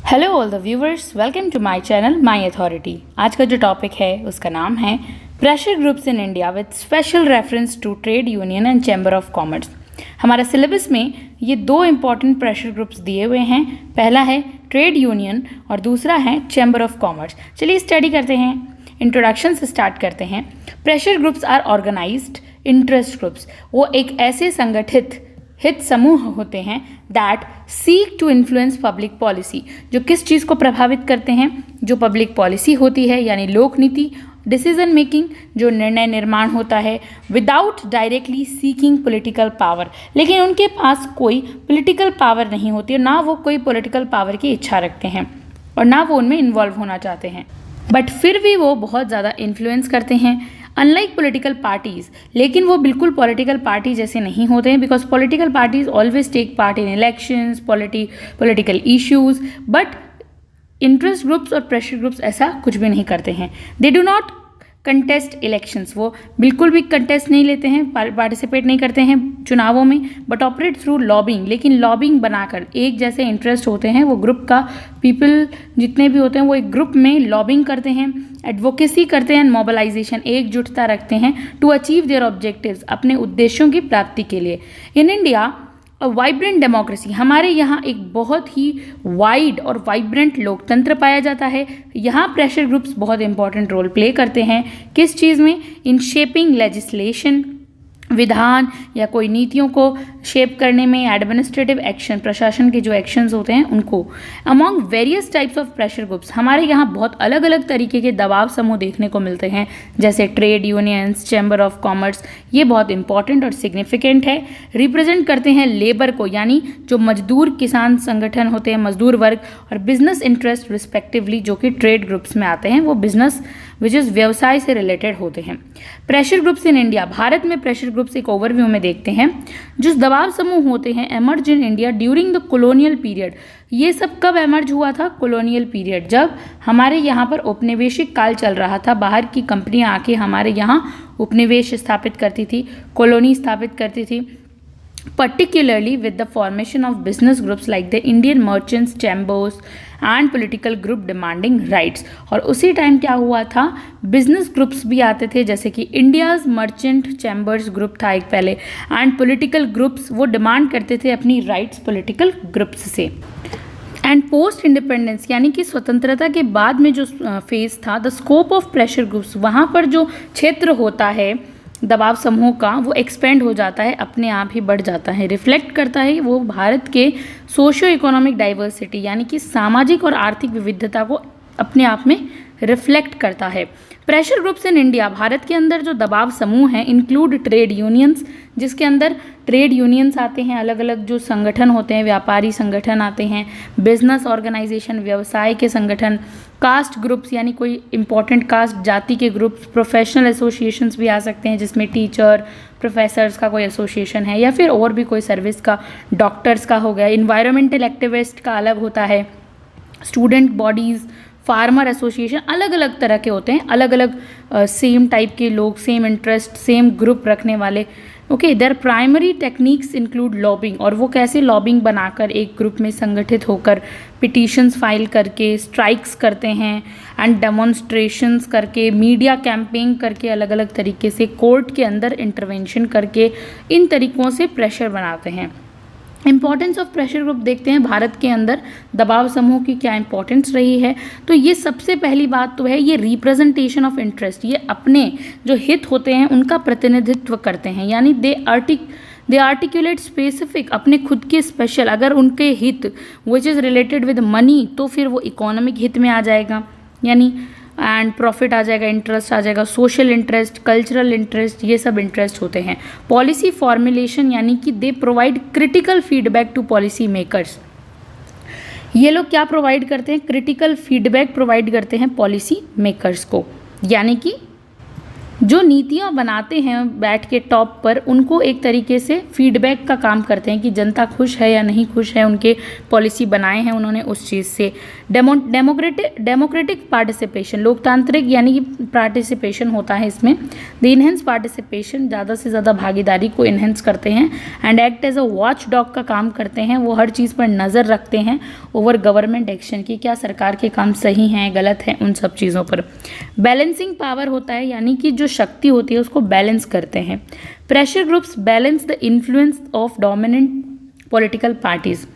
Hello all the viewers, welcome to my channel my authority. आज का जो topic है उसका नाम है pressure groups in India with special reference to trade union and chamber of commerce. हमारा syllabus में ये दो इंपॉर्टेंट प्रेशर ग्रुप्स दिए हुए हैं। पहला है ट्रेड यूनियन और दूसरा है चैम्बर ऑफ कॉमर्स। चलिए स्टडी करते हैं। इंट्रोडक्शन से स्टार्ट करते हैं। Pressure groups are organized interest groups. वो एक ऐसे संगठित हित समूह होते हैं that seek to influence public policy, जो किस चीज़ को प्रभावित करते हैं, जो पब्लिक पॉलिसी होती है यानी लोक नीति, डिसीजन मेकिंग, जो निर्णय निर्माण होता है, without directly seeking political power. लेकिन उनके पास कोई पॉलिटिकल पावर नहीं होती है, ना वो कोई पॉलिटिकल पावर की इच्छा रखते हैं और ना वो उनमें इन्वॉल्व होना चाहते हैं, बट फिर भी वो बहुत ज़्यादा इन्फ्लुएंस करते हैं अनलाइक पॉलिटिकल पार्टीज़। लेकिन वो बिल्कुल पॉलिटिकल पार्टी जैसे नहीं होते हैं, because political parties always take part in elections, political issues, but interest groups और प्रेशर ग्रुप्स ऐसा कुछ भी नहीं करते हैं। They do not contest elections. वो बिल्कुल भी कंटेस्ट नहीं लेते हैं, पार्टिसिपेट नहीं करते हैं चुनावों में, बट ऑपरेट थ्रू लॉबिंग। लेकिन लॉबिंग बनाकर एक जैसे इंटरेस्ट होते हैं, वो ग्रुप का पीपल जितने भी होते हैं वो एक ग्रुप में लॉबिंग करते हैं, एडवोकेसी करते हैं, मोबिलाइजेशन, एकजुटता रखते हैं टू अचीव देयर ऑब्जेक्टिव्स, अपने उद्देश्यों की प्राप्ति के लिए। In India a vibrant democracy, हमारे यहाँ एक बहुत ही वाइड और वाइब्रेंट लोकतंत्र पाया जाता है। यहाँ प्रेशर ग्रुप्स बहुत इंपॉर्टेंट रोल प्ले करते हैं। किस चीज़ में? इन शेपिंग लेजिस्लेशन, विधान या कोई नीतियों को शेप करने में, एडमिनिस्ट्रेटिव एक्शन, प्रशासन के जो एक्शंस होते हैं उनको। Among various types of pressure groups, हमारे यहाँ बहुत अलग अलग तरीके के दबाव समूह देखने को मिलते हैं, जैसे trade unions, chamber of commerce. ये बहुत इंपॉर्टेंट और सिग्निफिकेंट है। रिप्रेजेंट करते हैं लेबर को, यानी जो मजदूर किसान संगठन होते हैं, मजदूर वर्ग, और बिजनेस इंटरेस्ट रिस्पेक्टिवली, जो कि ट्रेड ग्रुप्स में आते हैं। वो बिजनेस विच इज़ व्यवसाय से रिलेटेड होते हैं। Pressure groups in India, Bharat में प्रेशर ग्रुप्स एक ओवरव्यू में देखते हैं। जो दबाव समूह होते हैं emerge in India during the colonial period. ये सब कब एमर्ज हुआ था? कॉलोनियल पीरियड, जब हमारे यहाँ पर औपनिवेशिक काल चल रहा था। बाहर की कंपनियाँ आके हमारे यहाँ उपनिवेश स्थापित करती थी, कॉलोनी स्थापित करती थी, particularly with the formation of business groups like the Indian Merchants Chambers and political group demanding rights। और उसी टाइम क्या हुआ था, बिजनेस ग्रुप्स भी आते थे, जैसे कि इंडियाज मर्चेंट चैम्बर्स ग्रुप था एक पहले, एंड पॉलिटिकल ग्रुप्स वो डिमांड करते थे अपनी राइट्स पॉलिटिकल ग्रुप्स से। एंड पोस्ट इंडिपेंडेंस, यानी कि स्वतंत्रता के बाद में जो फेज था, the scope of pressure groups, वहाँ पर जो क्षेत्र होता है दबाव समूह का, वो एक्सपेंड हो जाता है, अपने आप ही बढ़ जाता है। रिफ्लेक्ट करता है वो भारत के सोशियो इकोनॉमिक डाइवर्सिटी, यानी कि सामाजिक और आर्थिक विविधता को अपने आप में रिफ्लेक्ट करता है। Pressure groups in India, Bharat के अंदर जो दबाव समूह हैं, इंक्लूड ट्रेड यूनियंस, जिसके अंदर ट्रेड यूनियंस आते हैं, अलग अलग जो संगठन होते हैं, व्यापारी संगठन आते हैं, बिजनेस ऑर्गेनाइजेशन, व्यवसाय के संगठन, कास्ट ग्रुप्स, यानी कोई इंपॉर्टेंट कास्ट जाति के ग्रुप्स, प्रोफेशनल एसोसिएशंस भी आ सकते हैं, जिसमें टीचर, प्रोफेसर्स का कोई एसोसिएशन है, या फिर और भी कोई सर्विस का, डॉक्टर्स का हो गया, इन्वायरमेंटल एक्टिविस्ट का अलग होता है, स्टूडेंट बॉडीज़, फार्मर एसोसिएशन, अलग अलग तरह के होते हैं, अलग अलग सेम टाइप के लोग, सेम इंटरेस्ट, सेम ग्रुप रखने वाले। Okay, there primary techniques include lobbying, और वो कैसे लॉबिंग बनाकर एक ग्रुप में संगठित होकर पिटीशंस फाइल करके, स्ट्राइक्स करते हैं, एंड डेमोन्स्ट्रेशंस करके, मीडिया कैंपेन करके, अलग अलग तरीके से कोर्ट के अंदर इंटरवेंशन करके, इन तरीक़ों से प्रेशर बनाते हैं। इंपॉर्टेंस ऑफ प्रेशर ग्रुप देखते हैं, भारत के अंदर दबाव समूह की क्या इंपॉर्टेंस रही है। तो ये सबसे पहली बात तो है, ये रिप्रेजेंटेशन ऑफ इंटरेस्ट, ये अपने जो हित होते हैं उनका प्रतिनिधित्व करते हैं, यानी दे आर्टिकुलेट स्पेसिफिक, अपने खुद के स्पेशल, अगर उनके हित which is related with money, तो फिर वो इकोनॉमिक हित में आ जाएगा, यानी एंड प्रॉफिट आ जाएगा, इंटरेस्ट आ जाएगा, सोशल इंटरेस्ट, कल्चरल इंटरेस्ट, ये सब इंटरेस्ट होते हैं। पॉलिसी फॉर्मुलेशन, यानी कि they provide critical feedback to policy makers. ये लोग क्या प्रोवाइड करते हैं? क्रिटिकल फीडबैक प्रोवाइड करते हैं पॉलिसी मेकर्स को, यानी कि जो नीतियाँ बनाते हैं बैठ के टॉप पर, उनको एक तरीके से फीडबैक का काम करते हैं कि जनता खुश है या नहीं खुश है, उनके पॉलिसी बनाए हैं उन्होंने उस चीज़ से। डेमोक्रेटिक पार्टिसिपेशन, लोकतांत्रिक यानी कि पार्टिसिपेशन होता है इसमें। द इनहेंस पार्टिसिपेशन, ज़्यादा से ज़्यादा भागीदारी को इनहेंस करते हैं। And act as a watchdog का काम करते हैं, वो हर चीज़ पर नज़र रखते हैं ओवर गवर्नमेंट एक्शन की, क्या सरकार के काम सही हैं गलत हैं, उन सब चीज़ों पर। बैलेंसिंग पावर होता है, यानी कि जो शक्ति होती है उसको बैलेंस करते हैं। Pressure groups balance the influence of dominant political parties.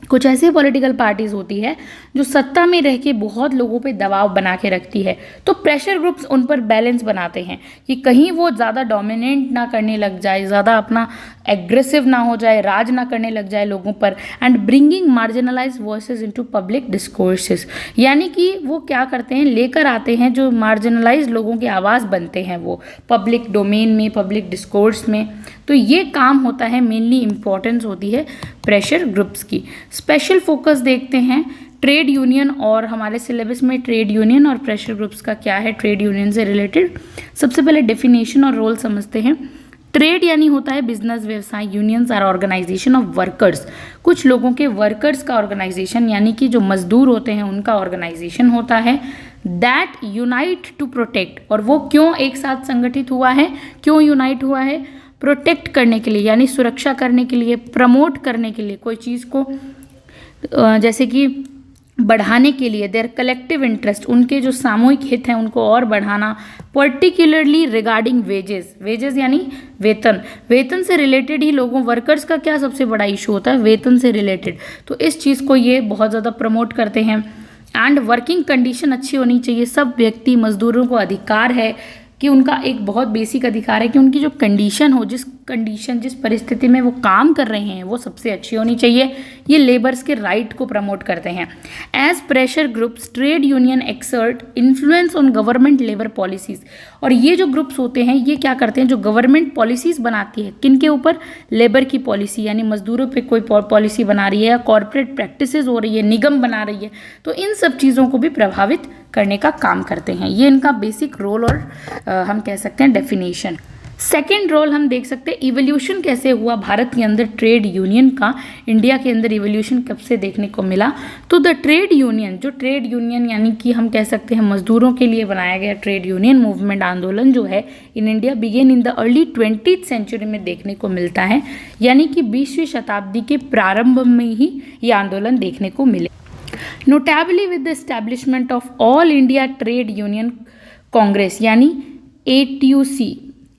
कुछ ऐसी पॉलिटिकल पार्टीज होती है जो सत्ता में रह के बहुत लोगों पे दबाव बना के रखती है, तो प्रेशर ग्रुप्स उन पर बैलेंस बनाते हैं कि कहीं वो ज़्यादा डोमिनेट ना करने लग जाए, ज़्यादा अपना एग्रेसिव ना हो जाए, राज ना करने लग जाए लोगों पर। And bringing marginalize voices into public discourses, यानी कि वो क्या करते हैं, लेकर आते हैं जो मार्जिनलाइज लोगों की आवाज़ बनते हैं वो पब्लिक डोमेन में, पब्लिक डिस्कोर्स में। तो ये काम होता है, मेनली इम्पॉर्टेंस होती है प्रेशर ग्रुप्स की। स्पेशल फोकस देखते हैं ट्रेड यूनियन, और हमारे सिलेबस में ट्रेड यूनियन और प्रेशर ग्रुप्स का क्या है ट्रेड यूनियन से रिलेटेड। सबसे पहले डेफिनेशन और रोल समझते हैं। ट्रेड यानी होता है बिजनेस, व्यवसाय। Unions are organization of workers, कुछ लोगों के वर्कर्स का ऑर्गेनाइजेशन, यानी कि जो मजदूर होते हैं उनका ऑर्गेनाइजेशन होता है। दैट यूनाइट टू प्रोटेक्ट, और वो क्यों एक साथ संगठित हुआ है, क्यों यूनाइट हुआ है, प्रोटेक्ट करने के लिए यानी सुरक्षा करने के लिए, प्रमोट करने के लिए, कोई चीज़ को जैसे कि बढ़ाने के लिए। देयर कलेक्टिव इंटरेस्ट, उनके जो सामूहिक हित हैं उनको और बढ़ाना। पर्टिकुलरली रिगार्डिंग वेजेस, वेजेस यानी वेतन, वेतन से रिलेटेड ही लोगों, वर्कर्स का क्या सबसे बड़ा इशू होता है, वेतन से रिलेटेड, तो इस चीज़ को ये बहुत ज़्यादा प्रमोट करते हैं। एंड वर्किंग कंडीशन अच्छी होनी चाहिए। सब व्यक्ति मजदूरों को अधिकार है कि उनका एक बहुत बेसिक अधिकार है कि उनकी जो कंडीशन हो, जिस परिस्थिति में वो काम कर रहे हैं वो सबसे अच्छी होनी चाहिए। ये लेबर्स के राइट को प्रमोट करते हैं। As pressure groups trade union exert influence on government labour policies, और ये जो ग्रुप्स होते हैं ये क्या करते हैं, जो गवर्नमेंट पॉलिसीज बनाती है, किन के ऊपर, लेबर की पॉलिसी, यानी मजदूरों पे कोई पॉलिसी बना रही है या कॉर्पोरेट प्रैक्टिसेस हो रही है, निगम बना रही है, तो इन सब चीज़ों को भी प्रभावित करने का काम करते हैं। ये इनका बेसिक रोल और हम कह सकते हैं डेफिनेशन। सेकेंड रोल हम देख सकते हैं इवोल्यूशन कैसे हुआ भारत के अंदर ट्रेड यूनियन का, इंडिया के अंदर इवोल्यूशन कब से देखने को मिला। तो द ट्रेड यूनियन, जो ट्रेड यूनियन यानी कि हम कह सकते हैं मजदूरों के लिए बनाया गया ट्रेड यूनियन मूवमेंट, आंदोलन जो है in India began in the early 20th century में देखने को मिलता है, यानी कि 20वीं शताब्दी के प्रारंभ में ही ये आंदोलन देखने को मिले। Notably with the establishment of all India trade union Congress यानी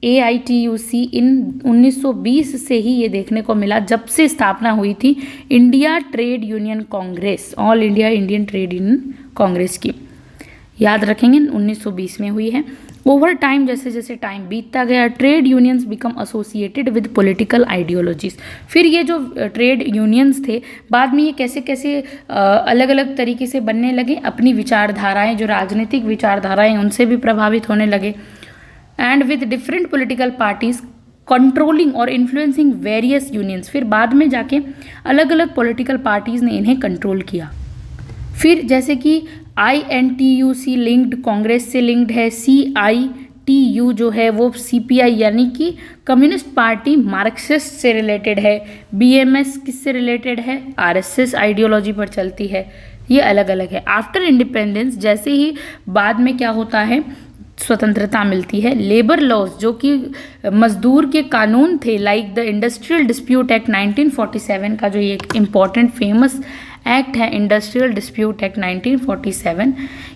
AITUC इन 1920 से ही ये देखने को मिला, जब से स्थापना हुई थी India trade union Congress, all India Indian trade union Congress की, याद रखेंगे 1920 में हुई है। ओवर टाइम, जैसे जैसे टाइम बीतता गया, trade unions become associated with political ideologies. फिर ये जो ट्रेड यूनियंस थे बाद में ये कैसे कैसे अलग अलग तरीके से बनने लगे, अपनी विचारधाराएं, जो राजनीतिक विचारधाराएं उनसे भी प्रभावित होने लगे। And with different political parties controlling और इन्फ्लुएंसिंग वेरियस यूनियंस, फिर बाद में जाके अलग अलग पॉलिटिकल पार्टीज ने इन्हें कंट्रोल किया। फिर जैसे कि INTUC लिंक्ड कांग्रेस से लिंक्ड है, CITU जो है वो CPI यानी कि कम्युनिस्ट पार्टी मार्क्सिस्ट से रिलेटेड है, BMS किससे रिलेटेड है, RSS आइडियोलॉजी पर चलती है, ये अलग अलग है। आफ्टर इंडिपेंडेंस, जैसे ही बाद में क्या होता है, स्वतंत्रता मिलती है, लेबर लॉज जो कि मजदूर के कानून थे, like the industrial dispute act 1947 का, जो ये एक इम्पॉर्टेंट फेमस एक्ट है इंडस्ट्रियल डिस्प्यूट एक्ट 1947,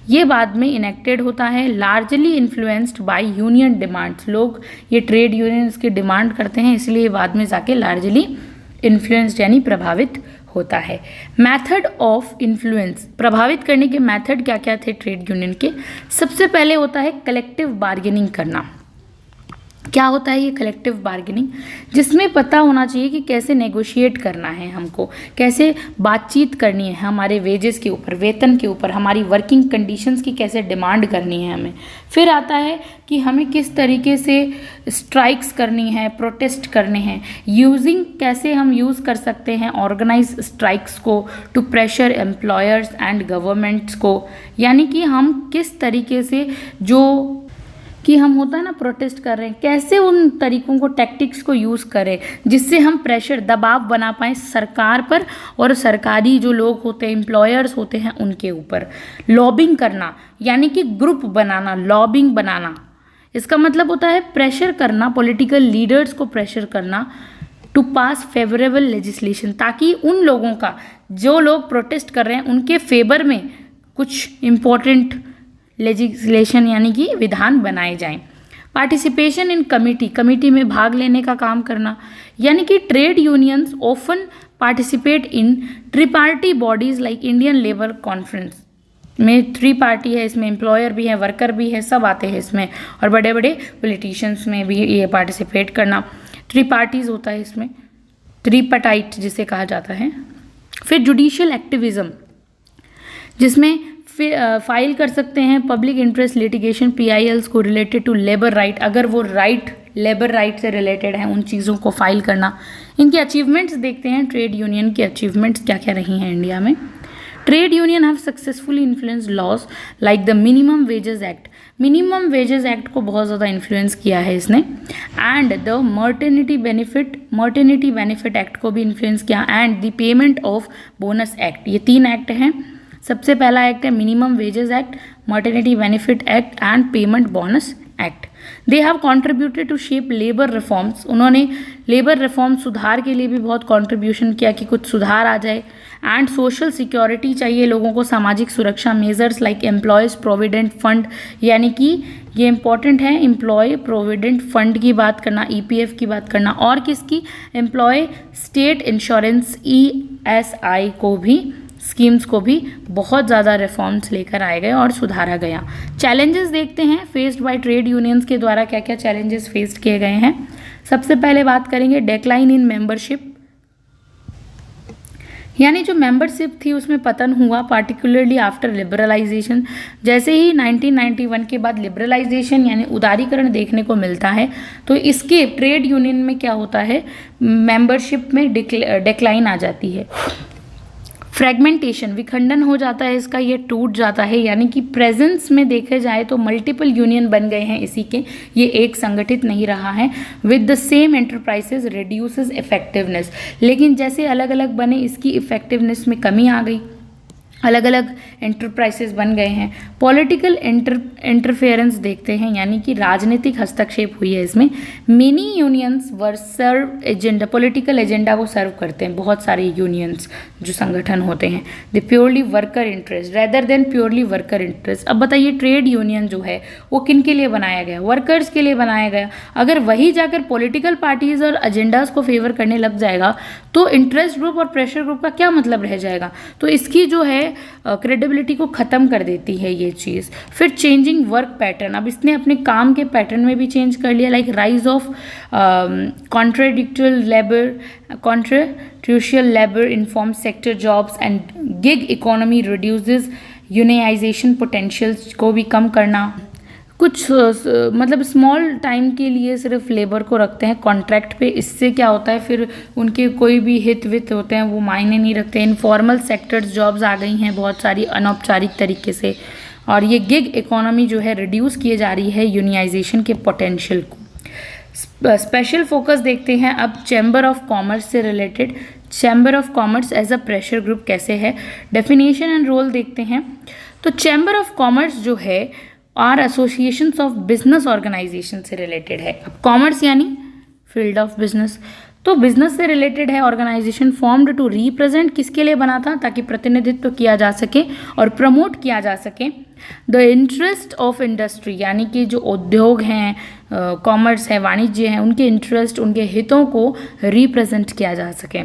ये बाद में इनेक्टेड होता है। Largely influenced by union demands, लोग ये ट्रेड यूनियंस की डिमांड करते हैं, इसलिए बाद में जाके लार्जली इन्फ्लुएंस्ड यानी प्रभावित होता है। मेथड ऑफ इन्फ्लुएंस, प्रभावित करने के मेथड क्या क्या थे ट्रेड यूनियन के। सबसे पहले होता है कलेक्टिव बार्गेनिंग करना। क्या होता है ये कलेक्टिव बार्गेनिंग, जिसमें पता होना चाहिए कि कैसे नेगोशिएट करना है, हमको कैसे बातचीत करनी है हमारे वेजेस के ऊपर, वेतन के ऊपर, हमारी वर्किंग कंडीशंस की कैसे डिमांड करनी है हमें। फिर आता है कि हमें किस तरीके से स्ट्राइक्स करनी है, प्रोटेस्ट करने हैं, यूजिंग कैसे हम यूज़ कर सकते हैं ऑर्गेनाइज स्ट्राइक्स को to pressure employers and governments को, यानी कि हम किस तरीके से जो कि हम होता है ना प्रोटेस्ट कर रहे हैं, कैसे उन तरीकों को, टैक्टिक्स को यूज़ करें जिससे हम प्रेशर, दबाव बना पाएँ सरकार पर और सरकारी जो लोग होते हैं, एम्प्लॉयर्स होते हैं, उनके ऊपर। लॉबिंग करना यानी कि ग्रुप बनाना, लॉबिंग बनाना, इसका मतलब होता है प्रेशर करना, पॉलिटिकल लीडर्स को प्रेशर करना टू पास फेवरेबल लेजिस्लेशन, ताकि उन लोगों का, जो लोग प्रोटेस्ट कर रहे हैं, उनके फेवर में कुछ इम्पोर्टेंट लेजिस्लेशन यानी कि विधान बनाए जाएं। पार्टिसिपेशन इन कमिटी, कमिटी में भाग लेने का काम करना, यानी कि trade unions often participate in tripartite bodies like Indian labour conference में। 3 पार्टी है इसमें, एम्प्लॉयर भी है, वर्कर भी है, सब आते हैं इसमें, और बड़े बड़े पॉलिटिशियंस में भी ये पार्टिसिपेट करना। 3 पार्टीज होता है इसमें, ट्रिपार्टाइट जिसे कहा जाता है। फिर जुडिशियल एक्टिविज्म, जिसमें फाइल कर सकते हैं पब्लिक इंटरेस्ट लिटिगेशन PILs को रिलेटेड टू लेबर राइट, अगर वो राइट लेबर राइट से रिलेटेड है, उन चीज़ों को फाइल करना। इनके अचीवमेंट्स देखते हैं, ट्रेड यूनियन के अचीवमेंट्स क्या क्या रही हैं इंडिया में। Trade union have successfully influence laws like the minimum wages act, minimum wages act को बहुत ज़्यादा इन्फ्लुएंस किया है इसने, and the maternity benefit act को भी इन्फ्लुएंस किया, and the payment of bonus act. ये 3 एक्ट हैं। सबसे पहला एक्ट है minimum wages act, maternity benefit act and payment bonus act. They have contributed to shape labour reforms, उन्होंने labour reform सुधार के लिए भी बहुत कॉन्ट्रीब्यूशन किया कि कुछ सुधार आ जाए। एंड सोशल सिक्योरिटी चाहिए लोगों को, सामाजिक सुरक्षा, measures like employees provident fund, यानी कि ये इंपॉर्टेंट है, एम्प्लॉय प्रोविडेंट फंड की बात करना, EPF की बात करना, और किसकी, एम्प्लॉय स्टेट इंश्योरेंस ESI को भी, स्कीम्स को भी बहुत ज़्यादा रिफॉर्म्स लेकर आए गए और सुधारा गया। चैलेंजेस देखते हैं फेस्ड बाय ट्रेड यूनियंस के द्वारा, क्या क्या चैलेंजेस फेस्ड किए गए हैं। सबसे पहले बात करेंगे डिक्लाइन इन मेंबरशिप, यानी जो मेंबरशिप थी उसमें पतन हुआ, पार्टिकुलरली आफ्टर लिबरलाइजेशन। जैसे ही 1991 के बाद लिबरलाइजेशन यानी उदारीकरण देखने को मिलता है, तो इसके ट्रेड यूनियन में क्या होता है, मेंबरशिप में डिक्लाइन आ जाती है। फ्रेगमेंटेशन, विखंडन हो जाता है इसका, ये टूट जाता है, यानी कि प्रेजेंस में देखे जाए तो मल्टीपल यूनियन बन गए हैं इसी के, ये एक संगठित नहीं रहा है। With the same enterprises reduces effectiveness, लेकिन जैसे अलग अलग बने इसकी इफेक्टिवनेस में कमी आ गई, अलग अलग एंटरप्राइजेस बन गए हैं। पॉलिटिकल इंटरफेरेंस देखते हैं, यानी कि राजनीतिक हस्तक्षेप हुई है इसमें। मेनी यूनियंस वर सर्व एजेंडा, पॉलिटिकल एजेंडा को सर्व करते हैं बहुत सारे यूनियंस जो संगठन होते हैं। The purely worker interest rather than purely worker interest. अब बताइए ट्रेड यूनियन जो है वो किन के लिए बनाया गया, वर्कर्स के लिए बनाया गया। अगर वही जाकर पॉलिटिकल पार्टीज और एजेंडाज को फेवर करने लग जाएगा तो इंटरेस्ट ग्रुप और प्रेशर ग्रुप का क्या मतलब रह जाएगा। तो इसकी जो है क्रेडिबिलिटी को ख़त्म कर देती है ये चीज़। फिर चेंजिंग वर्क पैटर्न, अब इसने अपने काम के पैटर्न में भी चेंज कर लिया, like rise of contractual labour informal sector jobs and gig economy reduces unionisation potentials को भी कम करना। कुछ मतलब स्मॉल टाइम के लिए सिर्फ लेबर को रखते हैं कॉन्ट्रैक्ट पे, इससे क्या होता है फिर उनके कोई भी हित वित होते हैं वो मायने नहीं रखते। इनफॉर्मल सेक्टर्स जॉब्स आ गई हैं बहुत सारी अनौपचारिक तरीके से, और ये गिग इकोनॉमी जो है रिड्यूस किए जा रही है यूनियनाइजेशन के पोटेंशियल को। स्पेशल फोकस देखते हैं अब चैम्बर ऑफ कॉमर्स से related. Chamber of commerce as a pressure group कैसे है, डेफिनेशन एंड रोल देखते हैं। तो चैम्बर ऑफ कॉमर्स जो है are associations of business organization से रिलेटेड है। अब कॉमर्स यानी फील्ड ऑफ बिजनेस, तो बिजनेस से रिलेटेड है ऑर्गेनाइजेशन, फॉर्म्ड टू रिप्रेजेंट, किसके लिए बना था, ताकि प्रतिनिधित्व किया जा सके और प्रमोट किया जा सके द इंटरेस्ट ऑफ इंडस्ट्री, यानी कि जो उद्योग हैं, कॉमर्स है, वाणिज्य है, उनके इंटरेस्ट, उनके हितों को रिप्रेजेंट किया जा सके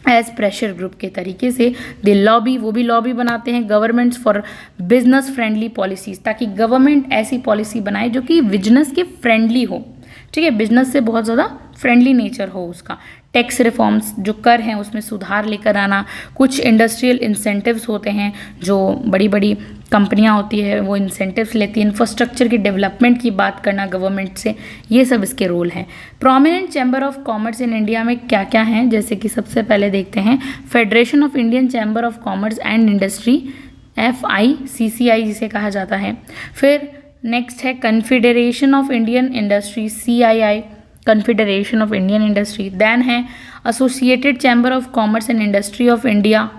एज प्रेशर ग्रुप के तरीके से। दे लॉबी, वो भी लॉबी बनाते हैं governments for business friendly policies, ताकि गवर्नमेंट ऐसी पॉलिसी बनाए जो कि बिजनेस के फ्रेंडली हो, ठीक है, बिजनेस से बहुत ज़्यादा फ्रेंडली नेचर हो उसका। टैक्स रिफॉर्म्स, जो कर हैं उसमें सुधार लेकर आना। कुछ इंडस्ट्रियल इंसेंटिव्स होते हैं, जो बड़ी बड़ी कंपनियां होती है वो इंसेंटिव्स लेती हैं। इंफ्रास्ट्रक्चर की डेवलपमेंट की बात करना गवर्नमेंट से, ये सब इसके रोल हैं। Prominent chamber of commerce in India में क्या क्या हैं, जैसे कि सबसे पहले देखते हैं federation of Indian chamber of commerce and industry, FICCI जिसे कहा जाता है। फिर नेक्स्ट है confederation of Indian industry, CII, confederation of Indian industry. Then है associated chamber of commerce and industry of India,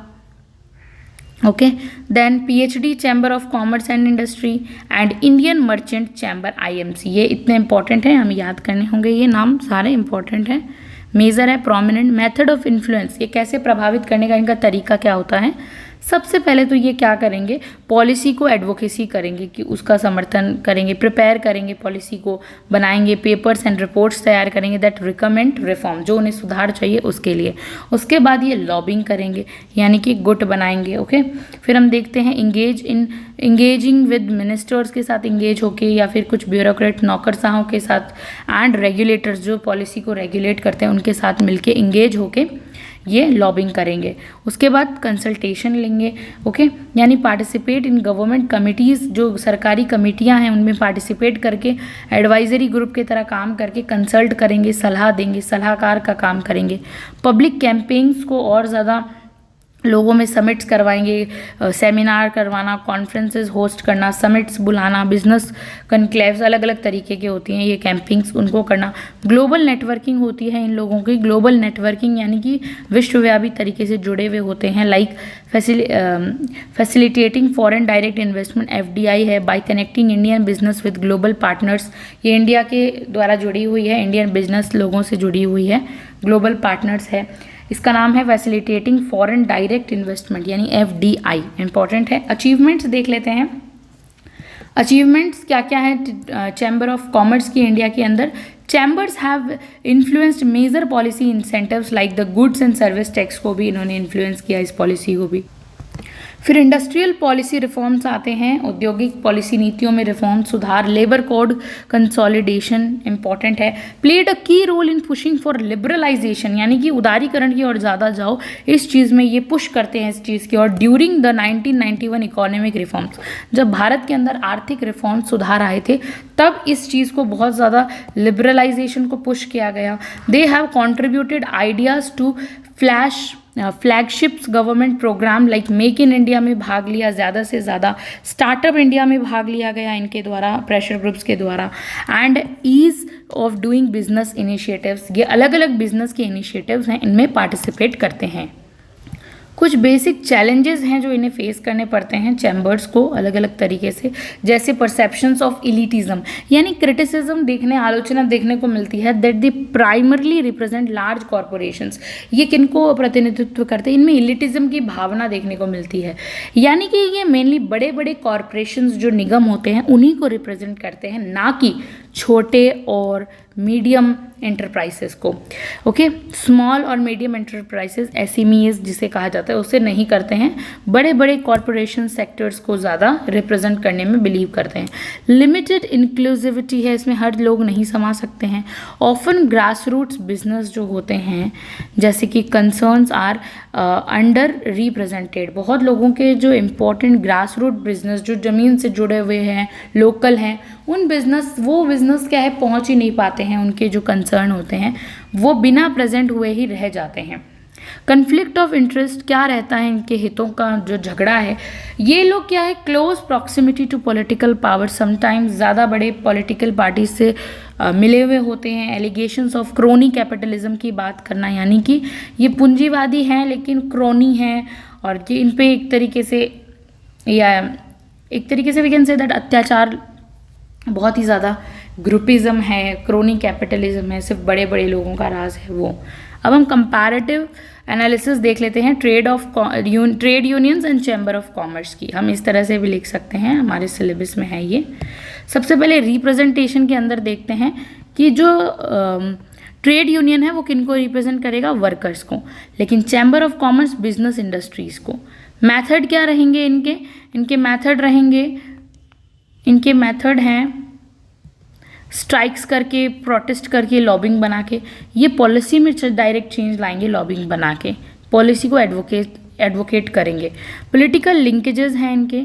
okay. Then PhD chamber of commerce and industry and Indian merchant chamber, IMC। ये इतने important हैं, हमें याद करने होंगे, ये नाम सारे इंपॉर्टेंट हैं। मेजर है प्रोमिनेंट। मेथड ऑफ इन्फ्लुएंस, ये कैसे प्रभावित करने का इनका तरीका क्या होता है। सबसे पहले तो ये क्या करेंगे, पॉलिसी को एडवोकेसी करेंगे कि उसका समर्थन करेंगे, प्रिपेयर करेंगे, पॉलिसी को बनाएंगे, पेपर्स एंड रिपोर्ट्स तैयार करेंगे दैट रिकमेंड रिफॉर्म, जो उन्हें सुधार चाहिए उसके लिए। उसके बाद ये लॉबिंग करेंगे, यानी कि गुट बनाएंगे, ओके। फिर हम देखते हैं इंगेजिंग विद मिनिस्टर्स के साथ इंगेज होके, या फिर कुछ ब्यूरोक्रेट नौकरशाहों के साथ, एंड रेगुलेटर्स जो पॉलिसी को रेगुलेट करते हैं उनके साथ मिलके इंगेज होके ये लॉबिंग करेंगे। उसके बाद कंसल्टेशन लेंगे, ओके, यानी पार्टिसिपेट इन गवर्नमेंट कमिटीज़, जो सरकारी कमेटियां हैं उनमें पार्टिसिपेट करके एडवाइजरी ग्रुप की तरह काम करके कंसल्ट करेंगे, सलाह देंगे, सलाहकार का काम करेंगे। पब्लिक कैंपेन्स को और ज़्यादा लोगों में समिट्स करवाएंगे, सेमिनार करवाना, कॉन्फ्रेंसेस होस्ट करना, समिट्स बुलाना, बिजनेस कन्क्लेव्स, अलग अलग तरीके की होती हैं ये कैंपिंग्स, उनको करना। ग्लोबल नेटवर्किंग होती है इन लोगों की, ग्लोबल नेटवर्किंग यानी कि विश्वव्यापी तरीके से जुड़े हुए होते हैं, like facilitating foreign direct investment, FDI है, bye connecting Indian business with global partners, ये इंडिया के द्वारा जुड़ी हुई है, इंडियन बिजनेस लोगों से जुड़ी हुई है, ग्लोबल पार्टनर्स है। इसका नाम है फैसिलिटेटिंग फॉरेन डायरेक्ट इन्वेस्टमेंट यानी FDI, इंपॉर्टेंट है। अचीवमेंट्स देख लेते हैं। अचीवमेंट्स क्या क्या है चैम्बर ऑफ कॉमर्स की इंडिया के अंदर। Chambers have influenced major policy incentives like the goods and service tax को भी इन्होंने इन्फ्लुएंस किया, इस पॉलिसी को भी। फिर इंडस्ट्रियल पॉलिसी रिफॉर्म्स आते हैं, औद्योगिक पॉलिसी नीतियों में रिफॉर्म, सुधार, लेबर कोड कंसोलिडेशन इंपॉर्टेंट है। Played a key role in pushing for liberalization, यानी कि उदारीकरण की ओर ज़्यादा जाओ, इस चीज़ में ये पुश करते हैं इस चीज़ की। और ड्यूरिंग द 1991 इकोनॉमिक रिफॉर्म्स, जब भारत के अंदर आर्थिक रिफॉर्म सुधार आए थे तब इस चीज़ को बहुत ज़्यादा लिबरलाइजेशन को पुश किया गया। They have contributed ideas to flagships government program like make in India में भाग लिया, ज़्यादा से ज़्यादा स्टार्टअप इंडिया में भाग लिया गया इनके द्वारा, प्रेशर ग्रुप्स के द्वारा। And ease of doing business initiatives, ये अलग अलग बिजनेस के इनिशिएटिव्स हैं, इनमें पार्टिसिपेट करते हैं। कुछ बेसिक चैलेंजेस हैं जो इन्हें फेस करने पड़ते हैं चैम्बर्स को अलग अलग तरीके से, जैसे परसेप्शंस ऑफ इलिटिज्म, यानी क्रिटिसिज्म देखने, आलोचना देखने को मिलती है that they primarily represent large corporations, ये किनको प्रतिनिधित्व करते हैं, इनमें इलिटिज्म की भावना देखने को मिलती है, यानी कि ये मेनली बड़े बड़े कॉरपोरेशंस जो निगम होते हैं उन्हीं को रिप्रेजेंट करते हैं, ना कि छोटे और मीडियम एंटरप्राइजेस को। ओके, स्मॉल और मीडियम एंटरप्राइजेस, SMEs जिसे कहा जाता है, उसे नहीं करते हैं, बड़े बड़े कॉरपोरेशन सेक्टर्स को ज़्यादा रिप्रेजेंट करने में बिलीव करते हैं। लिमिटेड इंक्लूसिविटी है, इसमें हर लोग नहीं समा सकते हैं। ऑफन ग्रास रूट्स बिजनेस जो होते हैं, जैसे कि कंसर्न्स आर अंडर रिप्रेजेंटेड, बहुत लोगों के जो इम्पोर्टेंट ग्रास रूट बिजनेस जो ज़मीन से जुड़े हुए हैं, लोकल हैं, उन वो बिजनेस क्या है पहुंच ही नहीं पाते हैं, उनके जो कंसर्न होते हैं वो बिना प्रेजेंट हुए ही रह जाते हैं। कन्फ्लिक्ट ऑफ इंटरेस्ट क्या रहता है, इनके हितों का जो झगड़ा है, ये लोग क्या है close proximity to political power, sometimes ज़्यादा बड़े पॉलिटिकल पार्टीज से मिले हुए होते हैं। एलिगेशंस ऑफ क्रोनी कैपिटलिज्म की बात करना, यानी कि ये पूंजीवादी हैं लेकिन क्रोनी हैं, और ये इन पे एक तरीके से वी कैन से दैट अत्याचार बहुत ही ज़्यादा ग्रुपिज्म है, क्रोनी कैपिटलिज्म है, सिर्फ बड़े बड़े लोगों का राज है वो। अब हम कंपैरेटिव एनालिसिस देख लेते हैं trade unions and chamber of commerce की। हम इस तरह से भी लिख सकते हैं, हमारे सिलेबस में है ये। सबसे पहले रिप्रेजेंटेशन के अंदर देखते हैं कि जो ट्रेड यूनियन है वो किनको रिप्रेजेंट करेगा, वर्कर्स को, लेकिन chamber of commerce business industries को। मैथड क्या रहेंगे इनके मैथड हैं स्ट्राइक्स करके, प्रोटेस्ट करके, लॉबिंग बना के, ये पॉलिसी में डायरेक्ट चेंज लाएंगे, लॉबिंग बना के पॉलिसी को एडवोकेट करेंगे। पॉलिटिकल लिंकेजेस हैं इनके,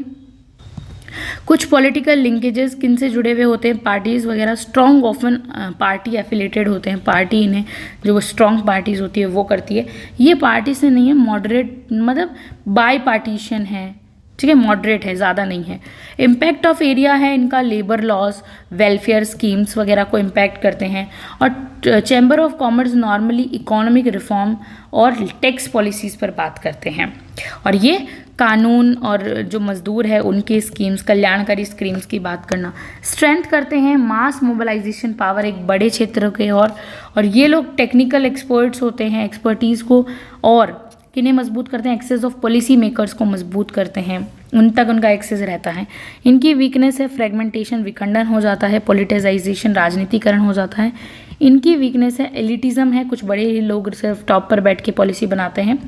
कुछ पॉलिटिकल लिंकेजेस किन से जुड़े हुए होते हैं, पार्टीज़ वगैरह, स्ट्रॉन्ग ऑफन पार्टी एफिलेटेड होते हैं, पार्टी इन्हें जो स्ट्रॉन्ग पार्टीज़ होती है वो करती है। ये पार्टी से नहीं है, मॉडरेट मतलब बाई पार्टीशन है, ठीक है, मॉडरेट है, ज़्यादा नहीं है। इम्पैक्ट ऑफ एरिया है इनका लेबर लॉज, वेलफेयर स्कीम्स वगैरह को इम्पैक्ट करते हैं। और chamber of commerce normally economic reform और टैक्स पॉलिसीज़ पर बात करते हैं। और ये कानून और जो मजदूर है उनके स्कीम्स, कल्याणकारी स्कीम्स की बात करना। स्ट्रेंथ करते हैं मास मोबिलाइजेशन पावर एक बड़े क्षेत्र के, और ये लोग टेक्निकल एक्सपर्ट्स होते हैं, एक्सपर्टीज़ को और किन्हें मजबूत करते हैं, एक्सेस ऑफ पॉलिसी मेकर्स को मजबूत करते हैं, उन तक उनका एक्सेस रहता है। इनकी वीकनेस है फ्रेगमेंटेशन, विखंडन हो जाता है, पॉलिटिसाइजेशन, राजनीतिकरण हो जाता है। इनकी वीकनेस है एलिटिज्म है, कुछ बड़े ही लोग सिर्फ टॉप पर बैठ के पॉलिसी बनाते हैं,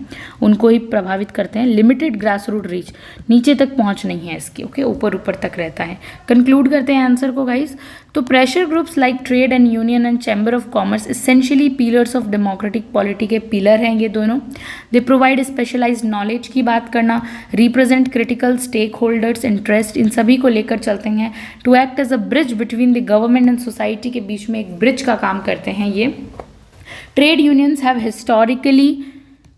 उनको ही प्रभावित करते हैं। लिमिटेड ग्रास रूट रीच, नीचे तक पहुंच नहीं है इसकी, ओके, ऊपर ऊपर तक रहता है। कंक्लूड करते हैं आंसर को गाइस। तो pressure groups like trade and union and chamber of commerce essentially pillars of democratic polity के पिलर हैं ये दोनों। दे प्रोवाइड स्पेशलाइज्ड नॉलेज की बात करना, represent critical stakeholders interest, इन सभी को लेकर चलते हैं। To act as a bridge between the government and society, के बीच में एक ब्रिज का काम करते हैं ये। Trade unions have historically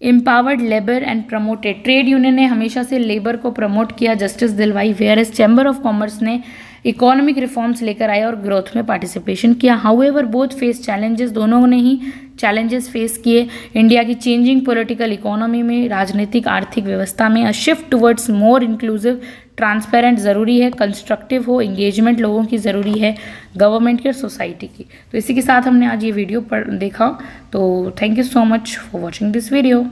empowered labour and promoted, trade union ने हमेशा से लेबर को प्रमोट किया, जस्टिस दिलवाई, where as chamber of commerce ने इकोनॉमिक रिफॉर्म्स लेकर आया और ग्रोथ में पार्टिसिपेशन किया। हाउएवर बोथ फेस चैलेंजेस, दोनों ने ही चैलेंजेस फेस किए। इंडिया की चेंजिंग पॉलिटिकल इकोनॉमी में, राजनीतिक आर्थिक व्यवस्था में, अ shift towards more inclusive transparent ज़रूरी है, कंस्ट्रक्टिव हो, इंगेजमेंट लोगों की ज़रूरी है, गवर्नमेंट की और सोसाइटी की। तो इसी के साथ हमने आज ये वीडियो देखा। तो thank you so much for watching this video.